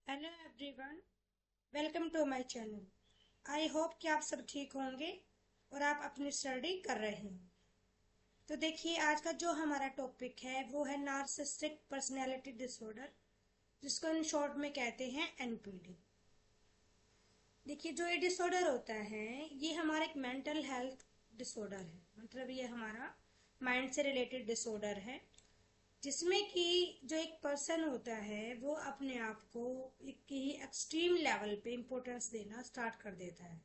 Hello everyone, welcome to my channel. I hope कि आप सब ठीक होंगे और आप अपनी स्टडी कर रहे हैं। तो देखिए, आज का जो हमारा टॉपिक है वो है नार्सिसिस्टिक पर्सनालिटी डिसऑर्डर, जिसको इन शॉर्ट में कहते हैं एनपीडी। देखिए, जो ये डिसऑर्डर होता है ये हमारा एक मेंटल हेल्थ डिसऑर्डर है। मतलब ये हमारा माइंड से रिलेटेड डिसऑर्डर है, जिसमें कि जो एक पर्सन होता है वो अपने आप को एक ही एक्सट्रीम लेवल पे इम्पोर्टेंस देना स्टार्ट कर देता है।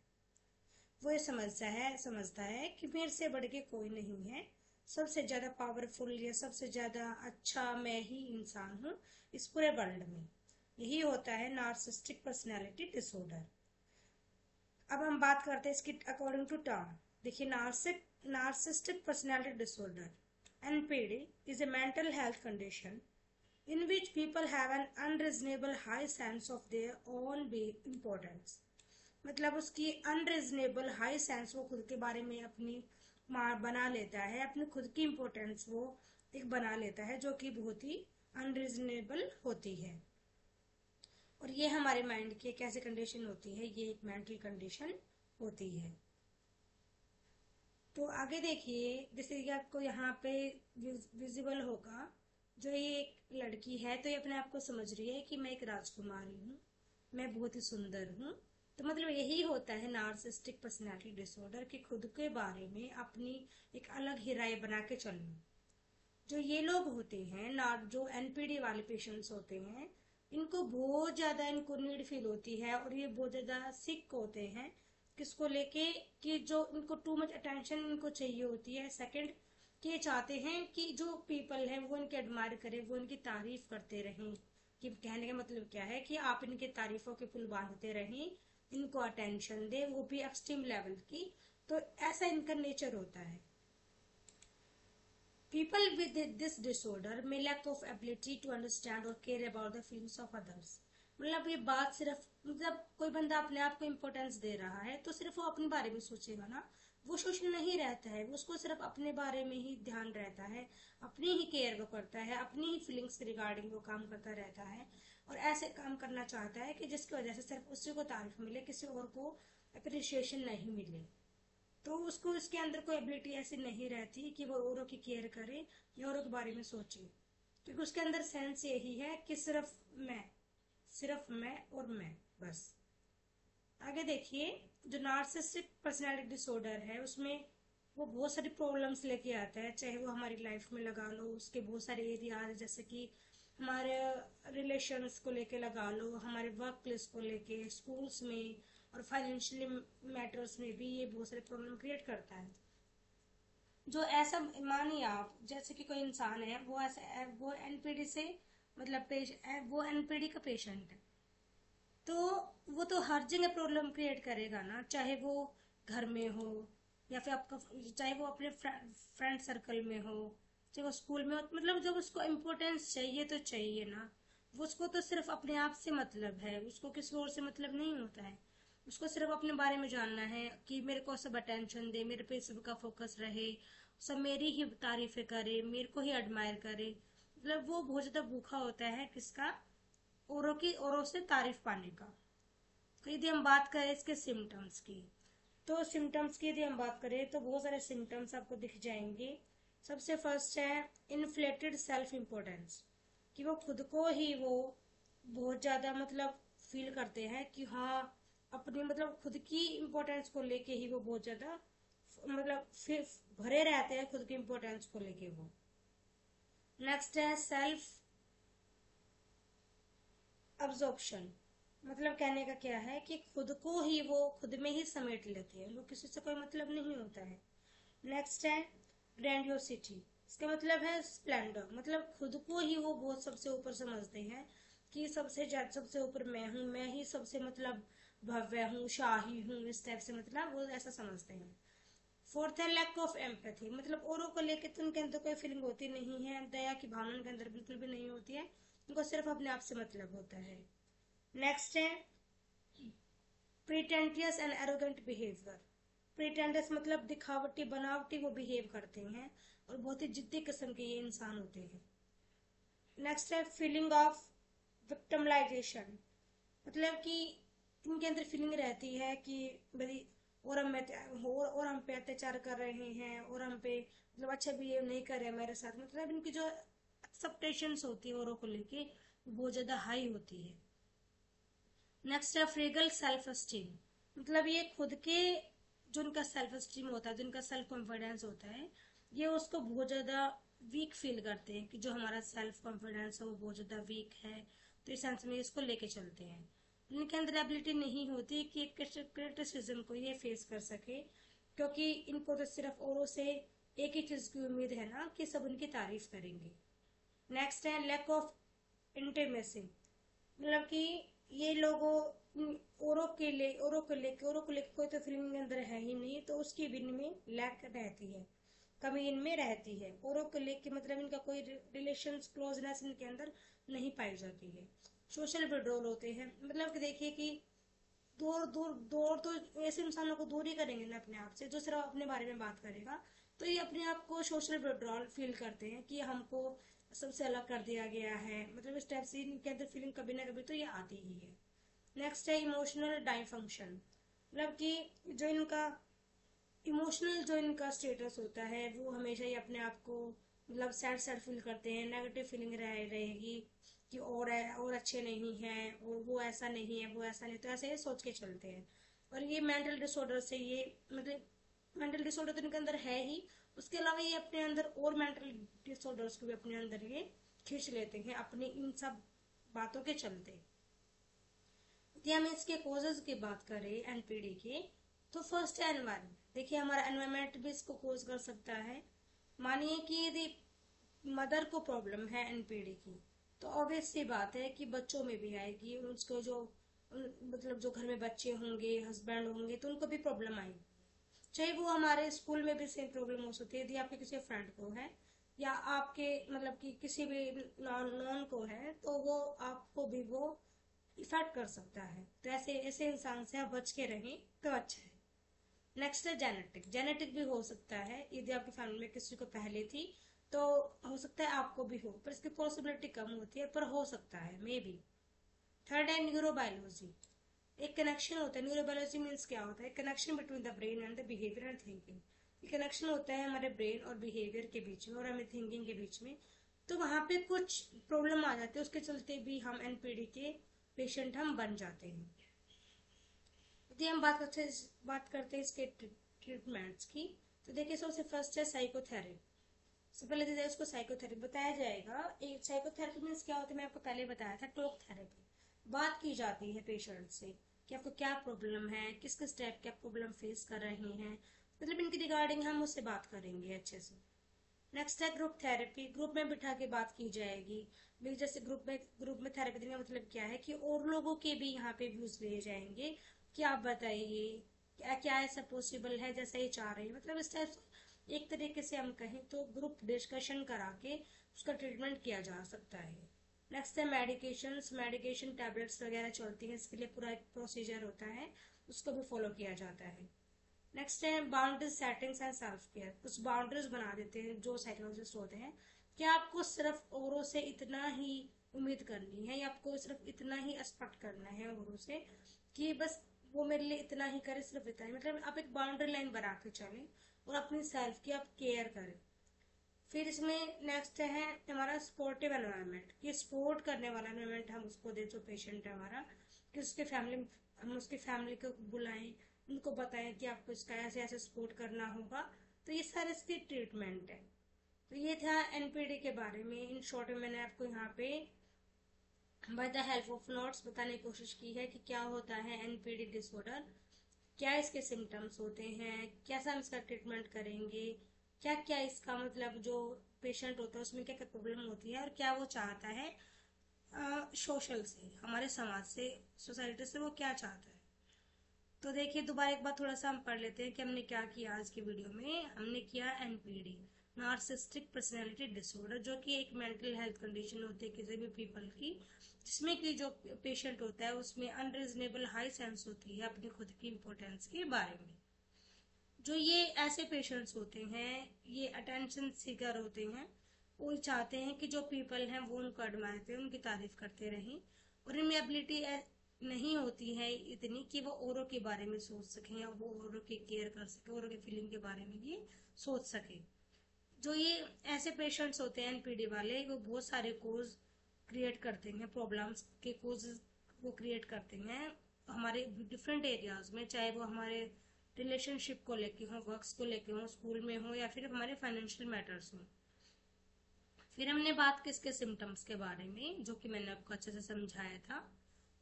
वो ये समझता है कि मेरे से बढ़ के कोई नहीं है, सबसे ज्यादा पावरफुल या सबसे ज्यादा अच्छा मैं ही इंसान हूँ इस पूरे वर्ल्ड में। यही होता है नार्सिसिस्टिक पर्सनैलिटी डिसऑर्डर। अब हम बात करते हैं इसकी अकॉर्डिंग टू टर्म। देखिए, narcissistic personality disorder NPD is a mental health condition in which people have an unreasonable high sense of their own importance। मतलब उसकी अनरीजनेबल हाई सेंस, वो खुद के बारे में अपनी बना लेता है, अपनी खुद की इम्पोर्टेंस वो एक बना लेता है जो कि बहुत ही अनरीजनेबल होती है। और ये हमारे माइंड की एक ऐसी कंडीशन होती है, ये एक मेंटल कंडीशन होती है। तो आगे देखिए, जैसे कि आपको यहाँ पे विजिबल होगा, जो ये एक लड़की है तो ये अपने आप को समझ रही है कि मैं एक राजकुमारी हूँ, मैं बहुत ही सुंदर हूँ। तो मतलब यही होता है नार्सिसिस्टिक पर्सनालिटी डिसऑर्डर, कि खुद के बारे में अपनी एक अलग ही राय बना के चलना। जो ये लोग होते हैं ना, जो एनपीडी वाले पेशेंट्स होते हैं, इनको बहुत ज्यादा इनको नीड फील होती है और ये बहुत ज्यादा सिक होते हैं किसको लेके, कि जो इनको टू मच अटेंशन इनको चाहिए होती है। सेकंड, कि ये चाहते हैं कि जो पीपल है वो इनके एडमायर करे, वो इनकी तारीफ करते रहें। कि कहने का मतलब क्या है कि आप इनकी तारीफों के पुल बांधते रहें, इनको अटेंशन दे, वो भी एक्सट्रीम लेवल की। तो ऐसा इनका नेचर होता है। People with this disorder may lack of ability to understand or care about the feelings of others। मतलब ये बात सिर्फ, मतलब कोई बंदा अपने आप को इम्पोर्टेंस दे रहा है तो सिर्फ वो अपने बारे में सोचेगा ना, वो सोशल नहीं रहता है, उसको सिर्फ अपने बारे में ही ध्यान रहता है, अपनी ही केयर वो करता है, अपनी ही फीलिंग्स के रिगार्डिंग वो काम करता रहता है। और ऐसे काम करना चाहता है कि जिसकी वजह से सिर्फ उसी को तारीफ मिले, किसी और को अप्रिसिएशन नहीं मिले। तो उसको इसके अंदर कोई एबिलिटी ऐसी नहीं रहती कि वो औरों की केयर करे या औरों के बारे में सोचे, क्योंकि उसके अंदर सेंस यही है कि सिर्फ मैं और मैं बस। आगे देखिए, जो नार्सिसिस्टिक पर्सनालिटी डिसऑर्डर है उसमें वो बहुत सारी प्रॉब्लम्स लेके आता है, चाहे वो हमारी लाइफ में लगा लो, उसके बहुत सारे एरियाज, जैसे कि हमारे रिलेशंस को लेके लगा लो, हमारे वर्क प्लेस को लेके, स्कूल्स में, और फाइनेंशियली मैटर्स में भी ये बहुत सारे प्रॉब्लम क्रिएट करता है। जो ऐसा, मानिए आप जैसे कि कोई इंसान है, वो एनपीडी से, मतलब वो एनपीडी का पेशेंट है, तो वो तो हर जगह प्रॉब्लम क्रिएट करेगा ना, चाहे वो घर में हो, या फिर आपका, चाहे वो अपने फ्रेंड सर्कल में हो, चाहे वो स्कूल में हो। मतलब जब उसको इम्पोर्टेंस चाहिए तो चाहिए ना, वो उसको तो सिर्फ अपने आप से मतलब है, उसको किसी और से मतलब नहीं होता है। उसको सिर्फ अपने बारे में जानना है कि मेरे को सब अटेंशन दे, मेरे पे सबका फोकस रहे, सब मेरी ही तारीफें करे, मेरे को ही एडमायर करे। मतलब वो बहुत ज्यादा भूखा होता है किसका, औरों से तारीफ पाने का। तो यदि हम बात करें इसके सिम्टम्स की, तो सिम्टम्स की यदि हम बात करें तो बहुत सारे सिम्टम्स आपको दिख जाएंगे। सबसे फर्स्ट है इन्फ्लेटेड सेल्फ इम्पोर्टेंस, कि वो खुद को ही वो बहुत ज्यादा मतलब फील करते हैं कि हाँ, अपनी मतलब खुद की इम्पोर्टेंस को लेके ही वो बहुत ज्यादा मतलब फिर भरे रहते हैं खुद की इम्पोर्टेंस को लेके वो। नेक्स्ट है सेल्फ अब्जॉर्प्शन। मतलब कहने का क्या है कि खुद को ही वो खुद में ही समेट लेते हैं, वो किसी से कोई मतलब नहीं होता है। नेक्स्ट है ग्रैंडियोसिटी। इसका मतलब है स्प्लेंडर, मतलब खुद को ही वो बहुत सबसे ऊपर समझते हैं, कि सबसे ज्यादा सबसे ऊपर मैं हूँ, मैं ही सबसे मतलब भव्य हूँ, शाही हूँ, इस टाइप से मतलब वो ऐसा समझते हैं। फोर्थ है लैक ऑफ एम्पैथी, मतलब औरों को लेकर तो उनके अंदर कोई फीलिंग होती नहीं है, दया की भावना उनके अंदर बिल्कुल भी नहीं होती है, उनको सिर्फ अपने आप से मतलब होता है। नेक्स्ट है प्रिटेंटियस एंड एरोगेंट बिहेवियर। प्रिटेंडस मतलब दिखावटी बनावटी वो बिहेव करते हैं, और बहुत ही जिद्दी किस्म के ये इंसान होते हैं। नेक्स्ट है फीलिंग ऑफ विक्टिमलाइजेशन। मतलब कि इनके अंदर फीलिंग रहती है कि भाई और हम पे अत्याचार कर रहे हैं, और हम पे मतलब अच्छा बिहेव नहीं कर रहे हैं मेरे साथ। मतलब इनकी जो एक्सपेक्टेशंस होती है औरों को लेके बहुत ज्यादा हाई होती है। नेक्स्ट है फ्रेगल सेल्फ एस्टीम। मतलब ये खुद के जो उनका सेल्फ एस्टीम होता है, जो उनका सेल्फ कॉन्फिडेंस होता है, ये उसको बहुत ज्यादा वीक फील करते हैं कि जो हमारा सेल्फ कॉन्फिडेंस है वो बहुत ज्यादा वीक है। तो इस सेंस में इसको लेके चलते हैं। इनके अंदर एबिलिटी नहीं होती कि क्रिटिसिज्म को ये फेस कर सके, क्योंकि इनको तो सिर्फ औरों से एक ही चीज की उम्मीद है ना कि सब उनकी तारीफ करेंगे। नेक्स्ट है लैक ऑफ इंटीमेसी। मतलब कि ये लोगों औरों को लेके कोई तो फीलिंग अंदर है ही नहीं, तो उसकी भी इनमें लैक रहती है, कमी इनमें रहती है। औरों को लेके मतलब इनका कोई रिलेशन क्लोजनेस इनके अंदर नहीं पाई जाती है। सोशल विड्रॉल होते हैं। मतलब कि देखिए कि दूर तो ऐसे इंसानों को दूर ही करेंगे ना अपने आप से, जो सिर्फ अपने बारे में बात करेगा। तो ये अपने आप को सोशल विड्रॉल फील करते हैं कि हमको सबसे अलग कर दिया गया है। मतलब इस टाइप से इनके अंदर फीलिंग कभी ना कभी तो ये आती ही है। नेक्स्ट है इमोशनल डाइफंक्शन। मतलब कि जो इनका इमोशनल जो इनका स्टेटस होता है वो हमेशा ही अपने आप को मतलब सैड सैड फील करते हैं। नेगेटिव फीलिंग रहेगी कि और अच्छे नहीं हैं, और वो ऐसा नहीं है, वो ऐसा नहीं, तो ऐसे ही सोच के चलते हैं। और ये मेंटल डिसऑर्डर से ये मतलब मेंटल डिसऑर्डर तो इनके अंदर है ही, उसके अलावा ये अपने अंदर और मेंटल डिसऑर्डर्स को भी अपने अंदर ये खींच लेते हैं अपनी इन सब बातों के चलते। यदि हम इसके कोजेज की बात करें एनपीडी के, तो फर्स्ट है एनवायरमेंट। देखिए हमारा एनवायरमेंट भी इसको कोज कर सकता है। मानिए कि यदि मदर को प्रॉब्लम है एनपीडी की, तो ऑब्वियस सी बात है कि बच्चों में भी आएगी। उसको जो मतलब जो घर में बच्चे होंगे, हस्बैंड होंगे, तो उनको भी प्रॉब्लम आएगी। चाहे वो हमारे स्कूल में भी सेम प्रॉब्लम हो सकती है। यदि आपके किसी फ्रेंड को है, या आपके मतलब कि किसी भी नॉन को है, तो वो आपको भी वो इफेक्ट कर सकता है। तो ऐसे ऐसे इंसान से आप बच के रहें तो अच्छा है। नेक्स्ट है जेनेटिक। जेनेटिक भी हो सकता है, यदि आपकी फैमिली में किसी को पहले थी तो हो सकता है आपको भी हो, पर इसकी पॉसिबिलिटी कम होती है, पर हो सकता है मे बी। थर्ड है न्यूरोबायोलॉजी। एक कनेक्शन होता है। न्यूरोबायोलॉजी मीन्स क्या होता है? Connection between the brain and the behaviour and thinking. Connection होता है हमारे ब्रेन और बिहेवियर के बीच में और हमें थिंकिंग के बीच में। तो वहां पे कुछ प्रॉब्लम आ जाती है, उसके चलते भी हम एनपीडी के पेशेंट हम बन जाते हैं। यदि हम बात करते हैं इसके ट्रीटमेंट्स की, तो देखिए सबसे फर्स्ट है साइकोथेरेपी। सबसे पहले तो उसको साइकोथेरेपी बताया जाएगा। एक साइकोथेरेपी मीन्स क्या होता है, मैं आपको पहले बताया था, टॉक थेरेपी। बात की जाती है पेशेंट से कि आपको क्या प्रॉब्लम है, किस किस टाइप की आप प्रॉब्लम फेस कर रहे हैं, मतलब इनकी रिगार्डिंग हम उससे बात करेंगे अच्छे से। नेक्स्ट है ग्रुप थेरेपी। ग्रुप में बिठा के बात की जाएगी। भी जैसे ग्रुप में थेरेपी देने का मतलब क्या है कि और लोगों के भी यहाँ पे व्यूज लिए जाएंगे कि आप बताइए क्या क्या ऐसा पॉसिबल है जैसा ये चाह रहे हैं। मतलब इस टाइप से एक तरीके से हम कहें तो ग्रुप डिस्कशन करा के उसका ट्रीटमेंट किया जा सकता है। नेक्स्ट है मेडिकेशन टैबलेट्स वगैरह चलती है, इसके लिए पूरा एक प्रोसीजर होता है, उसको भी फॉलो किया जाता है। नेक्स्ट है boundaries settings and self care. कुछ बाउंड्रीज बना देते हैं जो साइकोलॉजिस्ट होते हैं कि आपको सिर्फ औरों से इतना ही उम्मीद करनी है, या आपको सिर्फ इतना ही एक्सपेक्ट करना है औरों से कि बस वो मेरे लिए इतना ही करे, सिर्फ इतना ही। मतलब आप एक बाउंड्री लाइन बना के चलें और अपनी सेल्फ की आप केयर करें। फिर इसमें नेक्स्ट है हमारा सपोर्टिव एनवायरनमेंट, कि सपोर्ट करने वाला एनवायरनमेंट हम उसको दें जो पेशेंट है हमारा, कि उसके फैमिली हम उसकी फैमिली को बुलाएं, उनको बताएं कि आपको इसका ऐसे ऐसे सपोर्ट करना होगा। तो ये सारे इसके ट्रीटमेंट है। तो ये था एनपीडी के बारे में। इन शॉर्ट में मैंने आपको यहाँ पे by the help of notes बताने की कोशिश की है कि क्या होता है एनपीडी डिसऑर्डर, क्या इसके सिम्टम्स होते हैं, कैसा हम इसका ट्रीटमेंट करेंगे, क्या क्या इसका मतलब जो पेशेंट होता है उसमें क्या क्या प्रॉब्लम होती है, और क्या वो चाहता है सोशल से, हमारे समाज से, सोसाइटी से वो क्या चाहता है। तो देखिए दोबारा एक बार थोड़ा सा हम पढ़ लेते हैं कि हमने क्या किया आज की वीडियो में। हमने किया एनपीडी, नार्सिसिस्टिक पर्सनैलिटी डिसऑर्डर, जो कि एक मेंटल हेल्थ कंडीशन होती है किसी भी पीपल की, जिसमें कि जो पेशेंट होता है उसमें अनरीजनेबल हाई सेंस होती है अपनी खुद की इम्पोर्टेंस के बारे में। जो ये ऐसे पेशेंट्स होते हैं, ये अटेंशन सीकर होते हैं। वो चाहते हैं कि जो पीपल हैं वो उनको एडमायर करें, उनकी तारीफ करते रहें, और इनमें एबिलिटी नहीं होती है इतनी कि वो औरों के बारे में सोच सकें या वो औरों की केयर कर सके, औरों की फीलिंग के बारे में भी सोच सके। जो ये ऐसे पेशेंट्स होते हैं एनपीडी वाले, वो बहुत सारे कोज क्रिएट करते हैं, प्रॉब्लम्स के कोज वो क्रिएट करते हैं हमारे डिफरेंट एरियाज में, चाहे वो हमारे रिलेशनशिप को लेके हो, वर्क्स को लेके हो, स्कूल में हो, या फिर हमारे फाइनेंशियल मैटर्स हो। फिर हमने बात की इसके सिम्टम्स के बारे में, जो कि मैंने आपको अच्छे से समझाया था।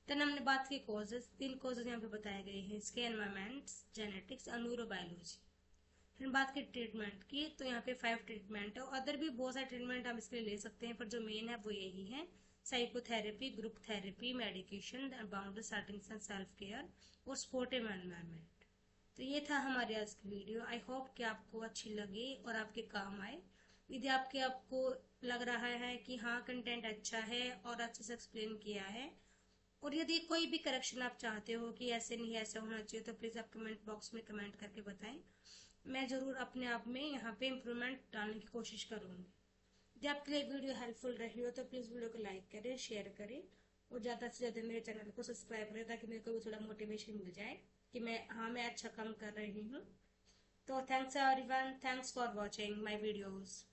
देन हमने बात की कॉजेज, 3 कॉजेज यहाँ पे बताए गए हैं इसके, एनवायरमेंट, जेनेटिक्स और न्यूरोबायोलॉजी। फिर बात की ट्रीटमेंट की, तो यहाँ पे 5 ट्रीटमेंट है, अदर भी बहुत सारे ट्रीटमेंट हम इसके लिए ले सकते हैं, पर जो मेन है वो यही है। Psychotherapy, group therapy, medication, boundary settings and self care, और सपोर्टिव एनवायरनमेंट। तो ये था हमारी आज की वीडियो। आई होप कि आपको अच्छी लगी और आपके काम आए। यदि आपको लग रहा है कि हाँ कंटेंट अच्छा है और अच्छे से एक्सप्लेन किया है, और यदि कोई भी करेक्शन आप चाहते हो कि ऐसे नहीं ऐसा होना चाहिए, तो प्लीज़ आप कमेंट बॉक्स में कमेंट करके बताएं। मैं ज़रूर अपने आप में यहाँ पे इम्प्रूवमेंट डालने की कोशिश करूँगी। यदि आपके लिए वीडियो हेल्पफुल रही हो तो प्लीज़ वीडियो को लाइक करें, शेयर करें, और ज़्यादा से ज़्यादा मेरे चैनल को सब्सक्राइब करें, ताकि मेरे को भी थोड़ा मोटिवेशन मिल जाए कि मैं अच्छा काम कर रही हूँ। तो thanks everyone, thanks for watching my videos.